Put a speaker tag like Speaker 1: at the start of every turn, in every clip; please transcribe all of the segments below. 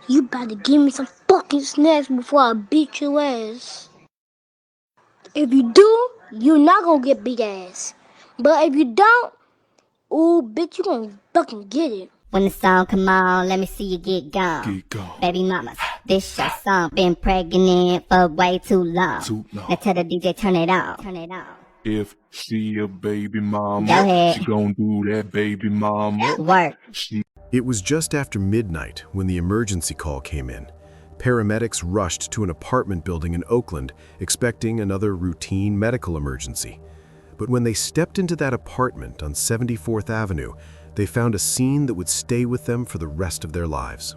Speaker 1: You better give me some fucking snacks before I beat your ass. If you do, you're not gonna get big ass. But if you don't, ooh, bitch, you gonna fucking get it.
Speaker 2: When the song come on, let me see you get gone.
Speaker 3: Get gone.
Speaker 2: Baby mamas, this your song. Been pregnant for way too long. Now tell the DJ turn it on. Turn it on.
Speaker 3: If she a baby mama,
Speaker 2: Go ahead.
Speaker 3: she gon' do that baby mama.
Speaker 2: Work.
Speaker 4: It was just after midnight when the emergency call came in. Paramedics rushed to an apartment building in Oakland, expecting another routine medical emergency. But when they stepped into that apartment on 74th Avenue, they found a scene that would stay with them for the rest of their lives.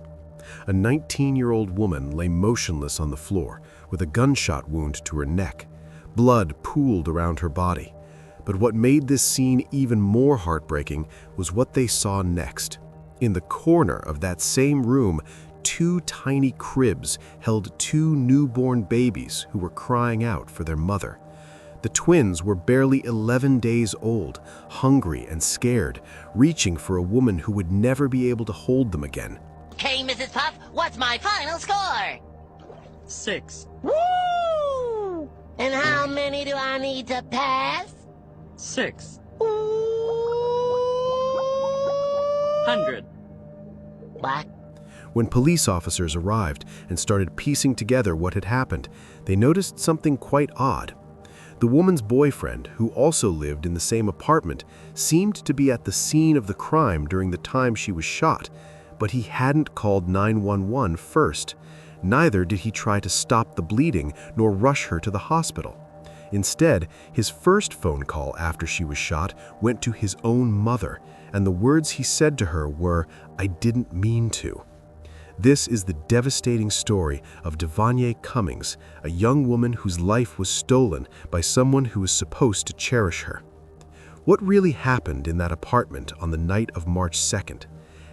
Speaker 4: A 19-year-old woman lay motionless on the floor with a gunshot wound to her neck. Blood pooled around her body. But what made this scene even more heartbreaking was what they saw next. In the corner of that same room, two tiny cribs held two newborn babies who were crying out for their mother. The twins were barely 11 days old, hungry and scared, reaching for a woman who would never be able to hold them again.
Speaker 5: Hey, Mrs. Puff, what's my final score?
Speaker 6: 6.
Speaker 5: Woo! And how many do I need to pass?
Speaker 6: 6.
Speaker 5: Ooh.
Speaker 6: 100.
Speaker 5: What?
Speaker 4: When police officers arrived and started piecing together what had happened, they noticed something quite odd. The woman's boyfriend, who also lived in the same apartment, seemed to be at the scene of the crime during the time she was shot, but he hadn't called 911 first. Neither did he try to stop the bleeding nor rush her to the hospital. Instead, his first phone call after she was shot went to his own mother, and the words he said to her were, "I didn't mean to." This is the devastating story of Devany Cummings, a young woman whose life was stolen by someone who was supposed to cherish her. What really happened in that apartment on the night of March 2nd?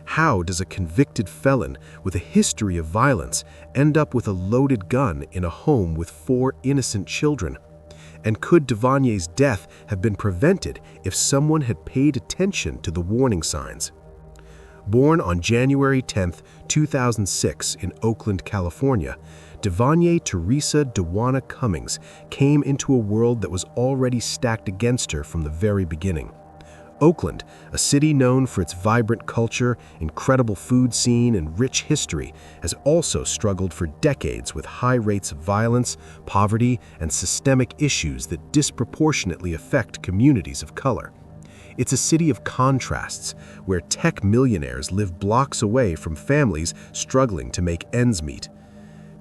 Speaker 4: How does a convicted felon with a history of violence end up with a loaded gun in a home with 4 innocent children? And could Devany's death have been prevented if someone had paid attention to the warning signs? Born on January 10, 2006 in Oakland, California, Devany Teresa Dewana Cummings came into a world that was already stacked against her from the very beginning. Oakland, a city known for its vibrant culture, incredible food scene, and rich history, has also struggled for decades with high rates of violence, poverty, and systemic issues that disproportionately affect communities of color. It's a city of contrasts, where tech millionaires live blocks away from families struggling to make ends meet.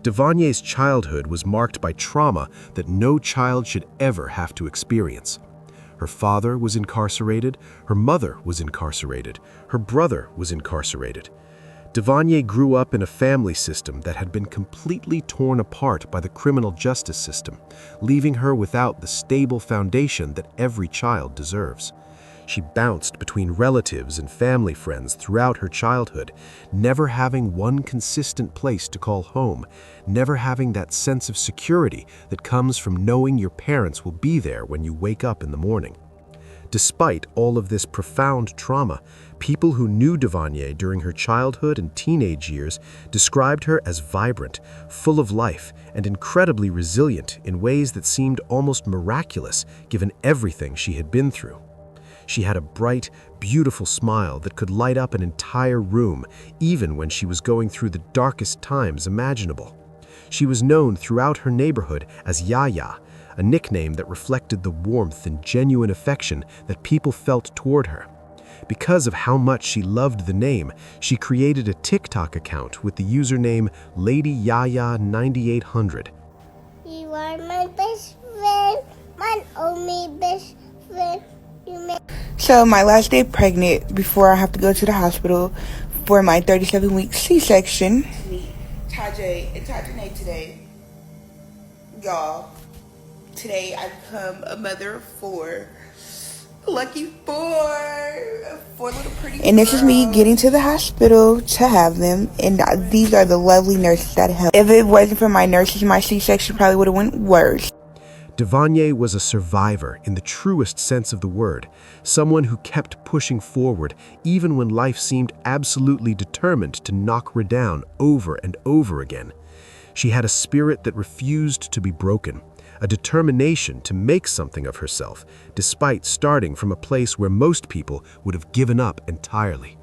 Speaker 4: Devany's childhood was marked by trauma that no child should ever have to experience. Her father was incarcerated, her mother was incarcerated, her brother was incarcerated. Devany grew up in a family system that had been completely torn apart by the criminal justice system, leaving her without the stable foundation that every child deserves. She bounced between relatives and family friends throughout her childhood, never having one consistent place to call home, never having that sense of security that comes from knowing your parents will be there when you wake up in the morning. Despite all of this profound trauma, people who knew Devany during her childhood and teenage years described her as vibrant, full of life, and incredibly resilient in ways that seemed almost miraculous given everything she had been through. She had a bright, beautiful smile that could light up an entire room, even when she was going through the darkest times imaginable. She was known throughout her neighborhood as Yaya, a nickname that reflected the warmth and genuine affection that people felt toward her. Because of how much she loved the name, she created a TikTok account with the username LadyYaya9800.
Speaker 1: You are my best friend, my only best friend.
Speaker 7: So my last day pregnant before I have to go to the hospital for my 37-week C-section. Tajay and Tajane today. Y'all, today I become a mother of 4. Lucky 4. 4 little pretty girls. And this is me getting to the hospital to have them. And these are the lovely nurses that help. If it wasn't for my nurses, my C-section probably would have went worse.
Speaker 4: Devany was a survivor in the truest sense of the word, someone who kept pushing forward even when life seemed absolutely determined to knock her down over and over again. She had a spirit that refused to be broken, a determination to make something of herself, despite starting from a place where most people would have given up entirely.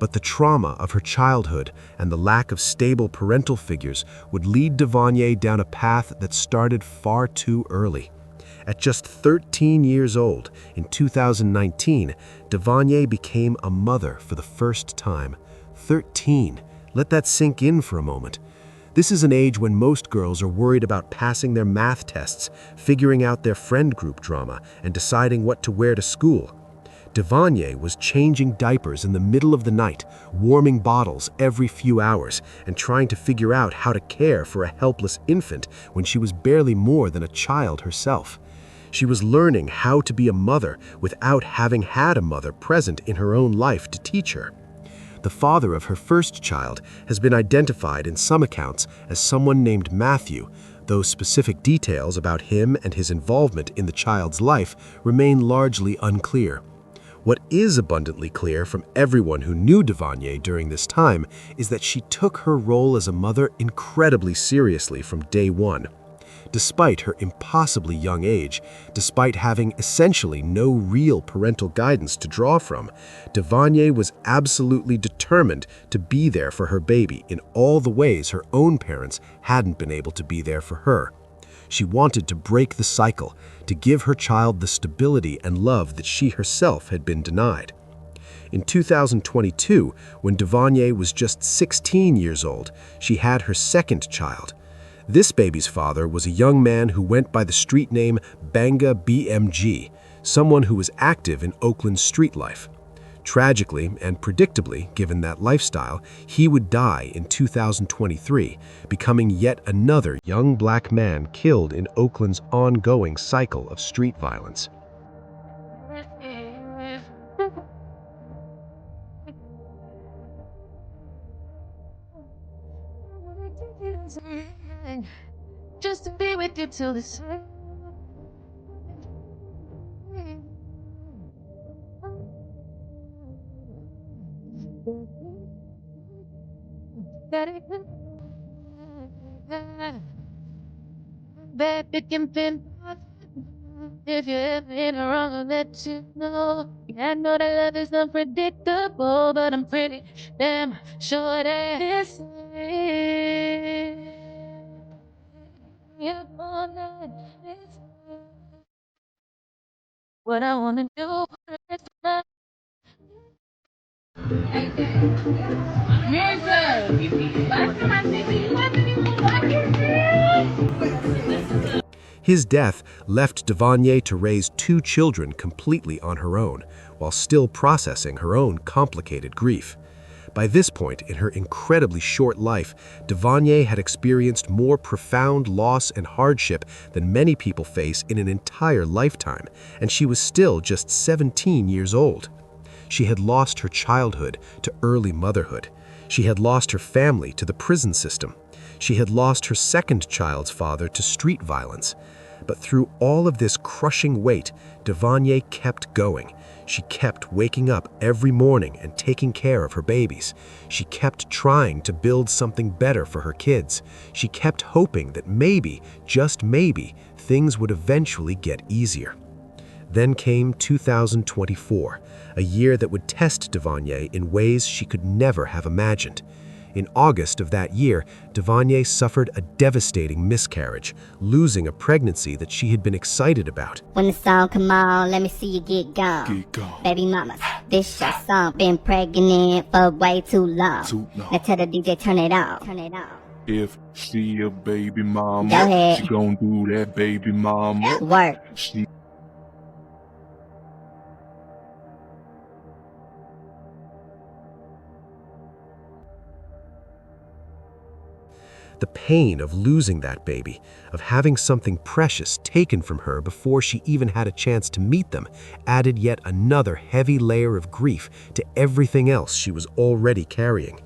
Speaker 4: But the trauma of her childhood and the lack of stable parental figures would lead Devany down a path that started far too early. At just 13 years old, in 2019, Devany became a mother for the first time. 13. Let that sink in for a moment. This is an age when most girls are worried about passing their math tests, figuring out their friend group drama, and deciding what to wear to school. Devany was changing diapers in the middle of the night, warming bottles every few hours, and trying to figure out how to care for a helpless infant when she was barely more than a child herself. She was learning how to be a mother without having had a mother present in her own life to teach her. The father of her first child has been identified in some accounts as someone named Matthew, though specific details about him and his involvement in the child's life remain largely unclear. What is abundantly clear from everyone who knew Devany during this time is that she took her role as a mother incredibly seriously from day one. Despite her impossibly young age, despite having essentially no real parental guidance to draw from, Devany was absolutely determined to be there for her baby in all the ways her own parents hadn't been able to be there for her. She wanted to break the cycle, to give her child the stability and love that she herself had been denied. In 2022, when Devany was just 16 years old, she had her second child. This baby's father was a young man who went by the street name Banga BMG, someone who was active in Oakland's street life. Tragically and predictably, given that lifestyle, he would die in 2023, becoming yet another young black man killed in Oakland's ongoing cycle of street violence.
Speaker 8: Just to be with you till this. Baby can pinpoint if you're ever in a wrong, I'll let you know. I know that love is unpredictable, but I'm pretty damn sure that it's what I wanna do.
Speaker 4: His death left Devany to raise two children completely on her own, while still processing her own complicated grief. By this point in her incredibly short life, Devany had experienced more profound loss and hardship than many people face in an entire lifetime, and she was still just 17 years old. She had lost her childhood to early motherhood. She had lost her family to the prison system. She had lost her second child's father to street violence. But through all of this crushing weight, Devany kept going. She kept waking up every morning and taking care of her babies. She kept trying to build something better for her kids. She kept hoping that maybe, just maybe, things would eventually get easier. Then came 2024, a year that would test Devany in ways she could never have imagined. In August of that year, Devany suffered a devastating miscarriage, losing a pregnancy that she had been excited about.
Speaker 2: When the song come on, let me see you get gone.
Speaker 3: Get gone.
Speaker 2: Baby mamas, this your song. Been pregnant for way too long. Now tell the DJ turn it off. Turn it off.
Speaker 3: If she a baby mama,
Speaker 2: Go ahead.
Speaker 3: she gon' do that baby mama.
Speaker 2: Work.
Speaker 3: She
Speaker 4: The pain of losing that baby, of having something precious taken from her before she even had a chance to meet them, added yet another heavy layer of grief to everything else she was already carrying.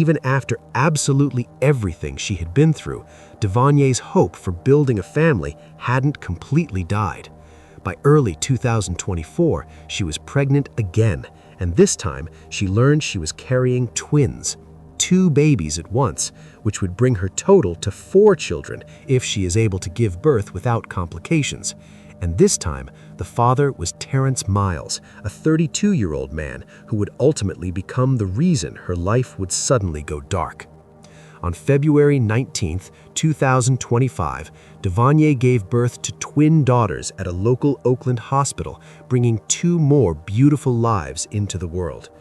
Speaker 4: Even after absolutely everything she had been through, Devany's hope for building a family hadn't completely died. By early 2024, she was pregnant again, and this time she learned she was carrying twins, 2 babies at once, which would bring her total to 4 children if she is able to give birth without complications. And this time, the father was Terrence Miles, a 32-year-old man who would ultimately become the reason her life would suddenly go dark. On February 19, 2025, Devany gave birth to twin daughters at a local Oakland hospital, bringing 2 more beautiful lives into the world.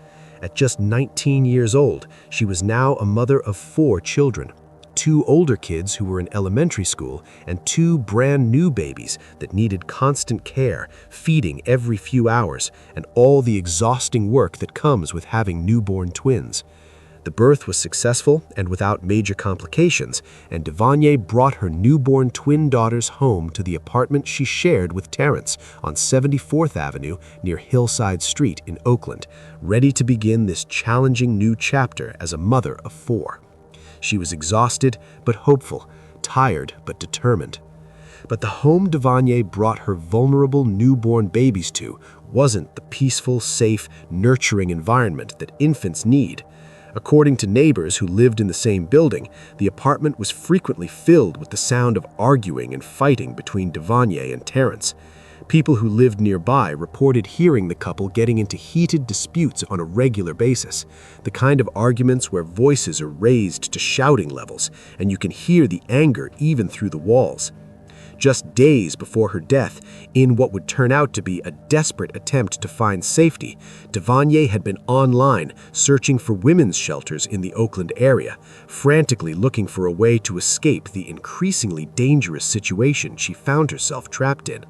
Speaker 4: At just 19 years old, she was now a mother of 4 children, 2 older kids who were in elementary school, and 2 brand new babies that needed constant care, feeding every few hours, and all the exhausting work that comes with having newborn twins. The birth was successful and without major complications, and Devany brought her newborn twin daughters home to the apartment she shared with Terrence on 74th Avenue near Hillside Street in Oakland, ready to begin this challenging new chapter as a mother of 4. She was exhausted but hopeful, tired but determined. But the home Devany brought her vulnerable newborn babies to wasn't the peaceful, safe, nurturing environment that infants need. According to neighbors who lived in the same building, the apartment was frequently filled with the sound of arguing and fighting between Devany and Terrence. People who lived nearby reported hearing the couple getting into heated disputes on a regular basis, the kind of arguments where voices are raised to shouting levels, and you can hear the anger even through the walls. Just days before her death, in what would turn out to be a desperate attempt to find safety, Devany had been online searching for women's shelters in the Oakland area, frantically looking for a way to escape the increasingly dangerous situation she found herself trapped in.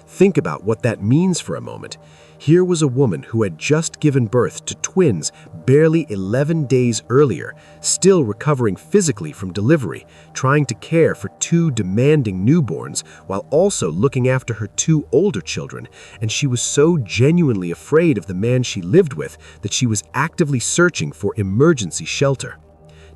Speaker 4: Think about what that means for a moment. Here was a woman who had just given birth to twins barely 11 days earlier, still recovering physically from delivery, trying to care for 2 demanding newborns while also looking after her 2 older children, and she was so genuinely afraid of the man she lived with that she was actively searching for emergency shelter.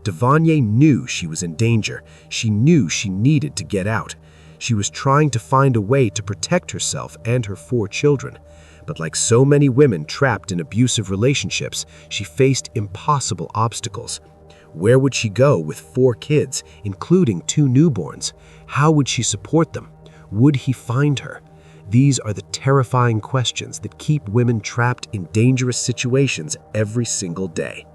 Speaker 4: Devany knew she was in danger. She knew she needed to get out. She was trying to find a way to protect herself and her 4 children. But like so many women trapped in abusive relationships, she faced impossible obstacles. Where would she go with 4 kids, including 2 newborns? How would she support them? Would he find her? These are the terrifying questions that keep women trapped in dangerous situations every single day.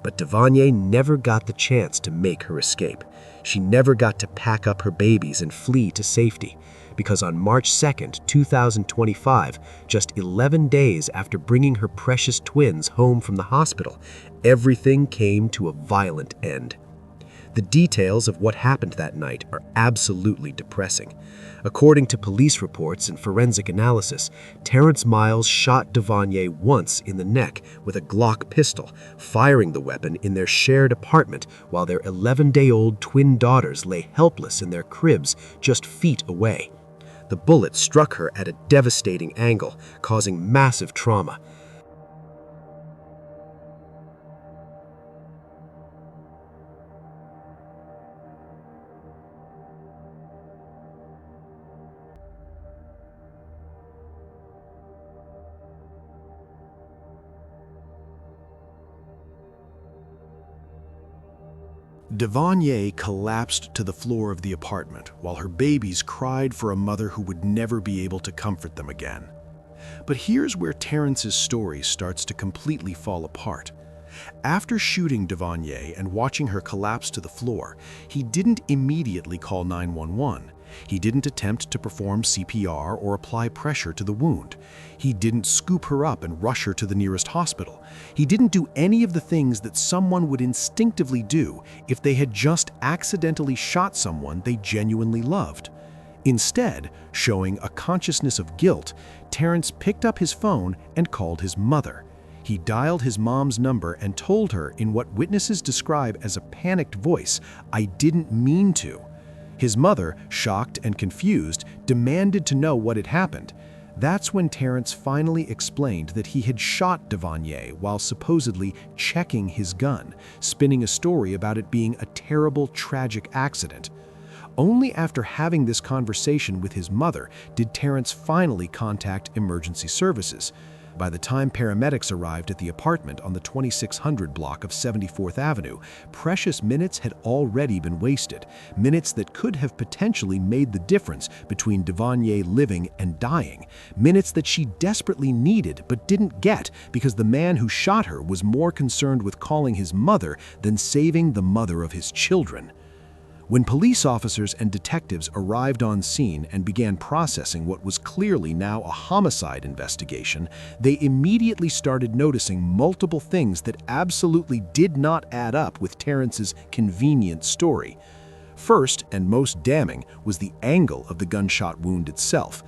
Speaker 4: But Devany never got the chance to make her escape. She never got to pack up her babies and flee to safety, because on March 2nd, 2025, just 11 days after bringing her precious twins home from the hospital, everything came to a violent end. The details of what happened that night are absolutely depressing. According to police reports and forensic analysis, Terrence Miles shot Devany once in the neck with a Glock pistol, firing the weapon in their shared apartment while their 11-day-old twin daughters lay helpless in their cribs just feet away. The bullet struck her at a devastating angle, causing massive trauma.
Speaker 9: Devany collapsed to the floor of the apartment while her babies cried for a mother who would never be able to comfort them again. But here's where Terrence's story starts to completely fall apart. After shooting Devany and watching her collapse to the floor, he didn't immediately call 911. He didn't attempt to perform CPR or apply pressure to the wound. He didn't scoop her up and rush her to the nearest hospital. He didn't do any of the things that someone would instinctively do if they had just accidentally shot someone they genuinely loved. Instead, showing a consciousness of guilt, Terrence picked up his phone and called his mother. He dialed his mom's number and told her in what witnesses describe as a panicked voice, "I didn't mean to." His mother, shocked and confused, demanded to know what had happened. That's when Terrence finally explained that he had shot Devany while supposedly checking his gun, spinning a story about it being a terrible, tragic accident. Only after having this conversation with his mother did Terrence finally contact emergency services. By the time paramedics arrived at the apartment on the 2600 block of 74th Avenue, precious minutes had already been wasted, minutes that could have potentially made the difference between Devany living and dying, minutes that she desperately needed but didn't get because the man who shot her was more concerned with calling his mother than saving the mother of his children. When police officers and detectives arrived on scene and began processing what was clearly now a homicide investigation, they immediately started noticing multiple things that absolutely did not add up with Terrence's convenient story. First, and most damning, was the angle of the gunshot wound itself.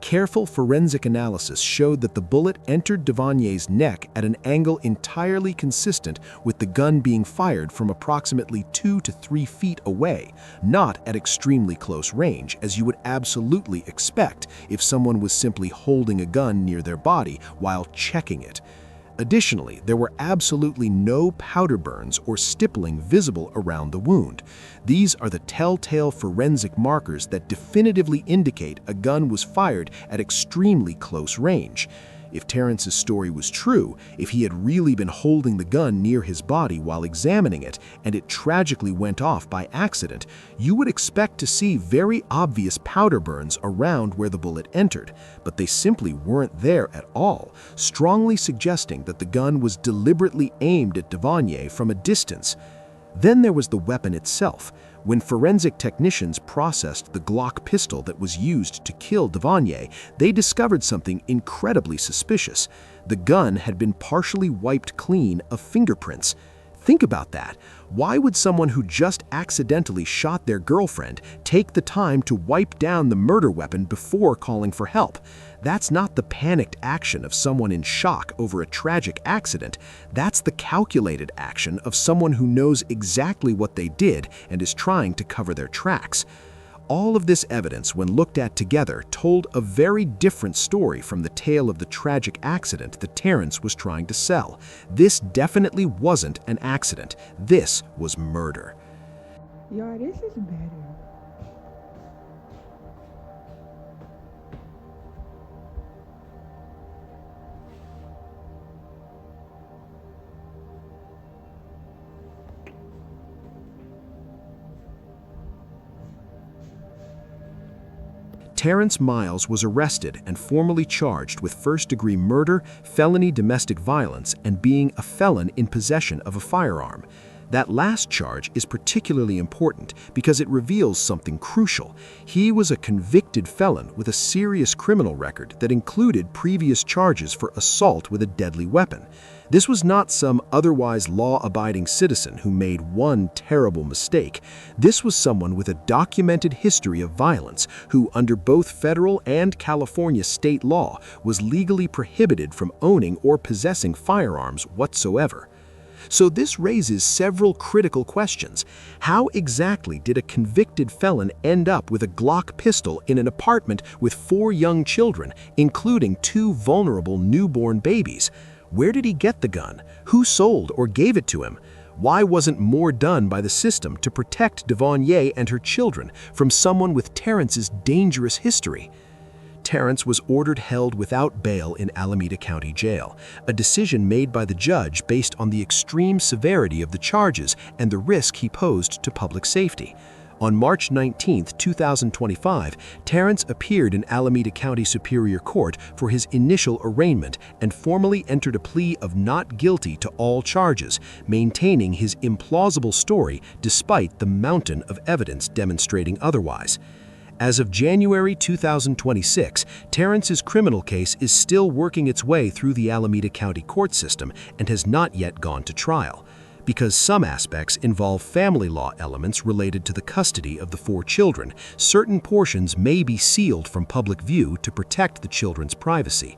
Speaker 9: Careful forensic analysis showed that the bullet entered Devany's neck at an angle entirely consistent with the gun being fired from approximately 2 to 3 feet away, not at extremely close range, as you would absolutely expect if someone was simply holding a gun near their body while checking it. Additionally, there were absolutely no powder burns or stippling visible around the wound. These are the telltale forensic markers that definitively indicate a gun was fired at extremely close range. If Terrence's story was true, if he had really been holding the gun near his body while examining it, and it tragically went off by accident, you would expect to see very obvious powder burns around where the bullet entered, but they simply weren't there at all, strongly suggesting that the gun was deliberately aimed at Devany from a distance. Then there was the weapon itself. When forensic technicians processed the Glock pistol that was used to kill Devany, they discovered something incredibly suspicious. The gun had been partially wiped clean of fingerprints. Think about that. Why would someone who just accidentally shot their girlfriend take the time to wipe down the murder weapon before calling for help? That's not the panicked action of someone in shock over a tragic accident. That's the calculated action of someone who knows exactly what they did and is trying to cover their tracks. All of this evidence, when looked at together, told a very different story from the tale of the tragic accident that Terrence was trying to sell. This definitely wasn't an accident. This was murder.
Speaker 7: Y'all, this is better.
Speaker 9: Terrence Miles was arrested and formally charged with first-degree murder, felony domestic violence, and being a felon in possession of a firearm. That last charge is particularly important because it reveals something crucial. He was a convicted felon with a serious criminal record that included previous charges for assault with a deadly weapon. This was not some otherwise law-abiding citizen who made one terrible mistake. This was someone with a documented history of violence who, under both federal and California state law, was legally prohibited from owning or possessing firearms whatsoever. So this raises several critical questions. How exactly did a convicted felon end up with a Glock pistol in an apartment with 4 young children, including 2 vulnerable newborn babies? Where did he get the gun? Who sold or gave it to him? Why wasn't more done by the system to protect Devany and her children from someone with Terrence's dangerous history? Terrence was ordered held without bail in Alameda County Jail, a decision made by the judge based on the extreme severity of the charges and the risk he posed to public safety. On March 19, 2025, Terrence appeared in Alameda County Superior Court for his initial arraignment and formally entered a plea of not guilty to all charges, maintaining his implausible story despite the mountain of evidence demonstrating otherwise. As of January 2026, Terrence's criminal case is still working its way through the Alameda County court system and has not yet gone to trial. Because some aspects involve family law elements related to the custody of the 4 children, certain portions may be sealed from public view to protect the children's privacy.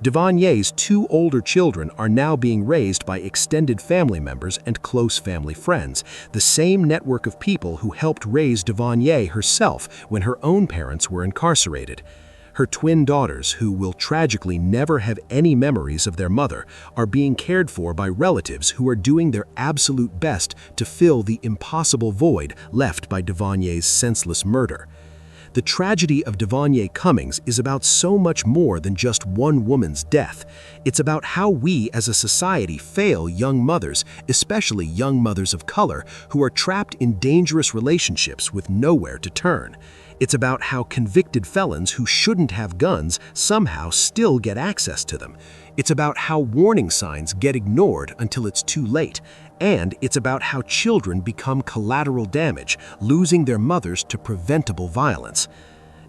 Speaker 9: Devany's 2 older children are now being raised by extended family members and close family friends, the same network of people who helped raise Devany herself when her own parents were incarcerated.
Speaker 4: Her twin daughters, who will tragically never have any memories of their mother, are being cared for by relatives who are doing their absolute best to fill the impossible void left by Devany's senseless murder. The tragedy of Devany Cummings is about so much more than just one woman's death. It's about how we as a society fail young mothers, especially young mothers of color, who are trapped in dangerous relationships with nowhere to turn. It's about how convicted felons who shouldn't have guns somehow still get access to them. It's about how warning signs get ignored until it's too late. And it's about how children become collateral damage, losing their mothers to preventable violence.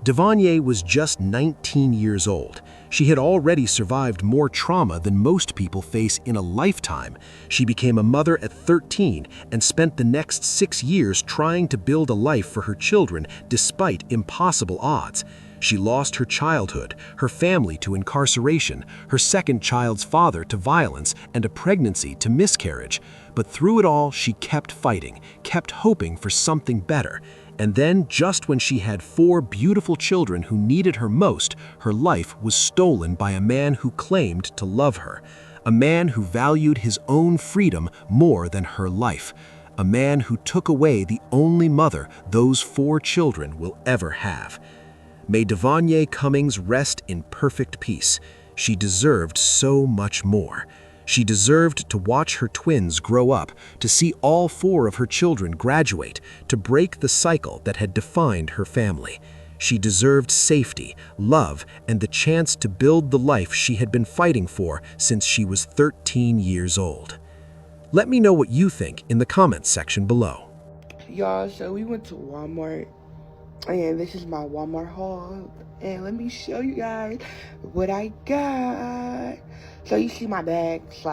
Speaker 4: Devany was just 19 years old. She had already survived more trauma than most people face in a lifetime. She became a mother at 13 and spent the next 6 years trying to build a life for her children despite impossible odds. She lost her childhood, her family to incarceration, her second child's father to violence, and a pregnancy to miscarriage. But through it all, she kept fighting, kept hoping for something better. And then, just when she had 4 beautiful children who needed her most, her life was stolen by a man who claimed to love her. A man who valued his own freedom more than her life. A man who took away the only mother those 4 children will ever have. May Devany Cummings rest in perfect peace. She deserved so much more. She deserved to watch her twins grow up, to see all 4 of her children graduate, to break the cycle that had defined her family. She deserved safety, love, and the chance to build the life she had been fighting for since she was 13 years old. Let me know what you think in the comments section below.
Speaker 7: Y'all, so we went to Walmart, and this is my Walmart haul, and let me show you guys what I got. So you see my bags,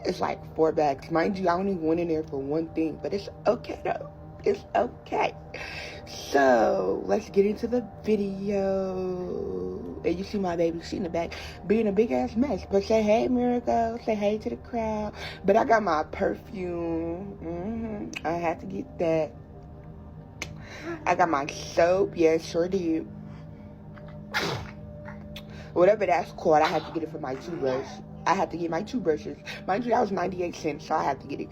Speaker 7: it's like 4 bags. Mind you, I only went in there for one thing, but it's okay though. It's okay. So let's get into the video. And you see my baby, she in the back being a big ass mess. But say hey, Miracle. Say hey to the crowd. But I got my perfume. I had to get that. I got my soap. Yes, sure did. Whatever that's called, I had to get it for my toothbrush. I had to get my toothbrushes. Mind you, that was 98 cents, so I had to get it.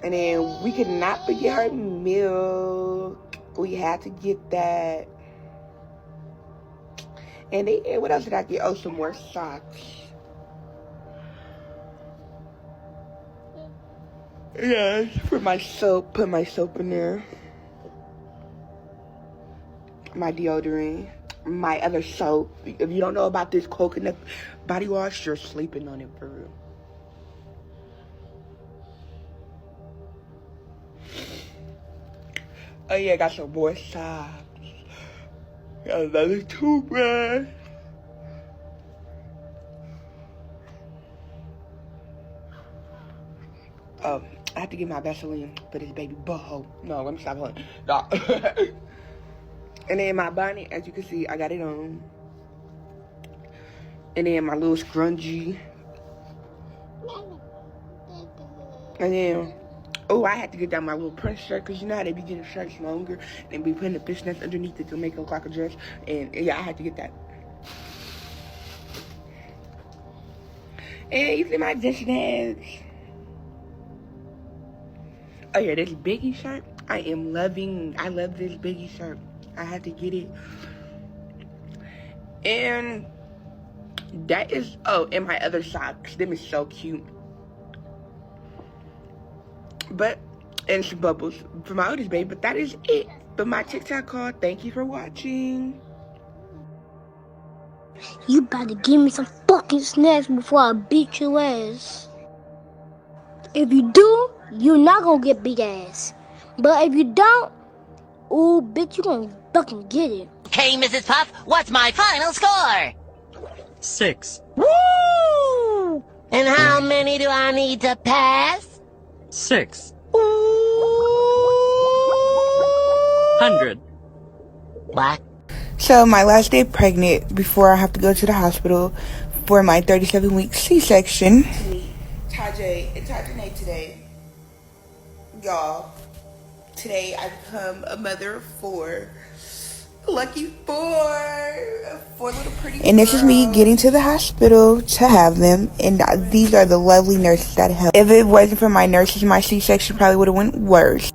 Speaker 7: And then we could not forget her milk. We had to get that. And then, what else did I get? Oh, some more socks. Yes, for my soap. Put my soap in there. My deodorant. My other soap. If you don't know about this coconut body wash, you're sleeping on it for real. Oh yeah, got some more socks. Got another toothbrush. Oh, I have to get my Vaseline for this baby butthole. No, let me stop holding. No. And then my bonnet, as you can see, I got it on. And then my little scrunchie. And then, oh, I had to get down my little press shirt, because you know how they be getting shirts longer and be putting the fishnets underneath it to make it look like a dress. And yeah, I had to get that. And you see my dish bags. Oh yeah, this Biggie shirt, I love this Biggie shirt. I had to get it. And that is, oh, and my other socks. Them is so cute. But, and some bubbles for my oldest baby. But that is it for my TikTok haul. Thank you for watching.
Speaker 1: You better give me some fucking snacks before I beat your ass. If you do, you're not gonna get big ass. But if you don't, ooh, bitch, you gonna fucking get it.
Speaker 5: Okay, Mrs. Puff, what's my final score?
Speaker 6: 6.
Speaker 5: Woo! And how many do I need to pass?
Speaker 6: 6.
Speaker 5: Ooh.
Speaker 6: 100.
Speaker 5: What?
Speaker 7: So my last day pregnant before I have to go to the hospital for my 37-week C-section. Tajay and Tajane today. Y'all, today I become a mother of 4. Lucky four little pretty. And this is me getting to the hospital to have them. And these are the lovely nurses that helped. If it wasn't for my nurses, my C-section probably would have went worse.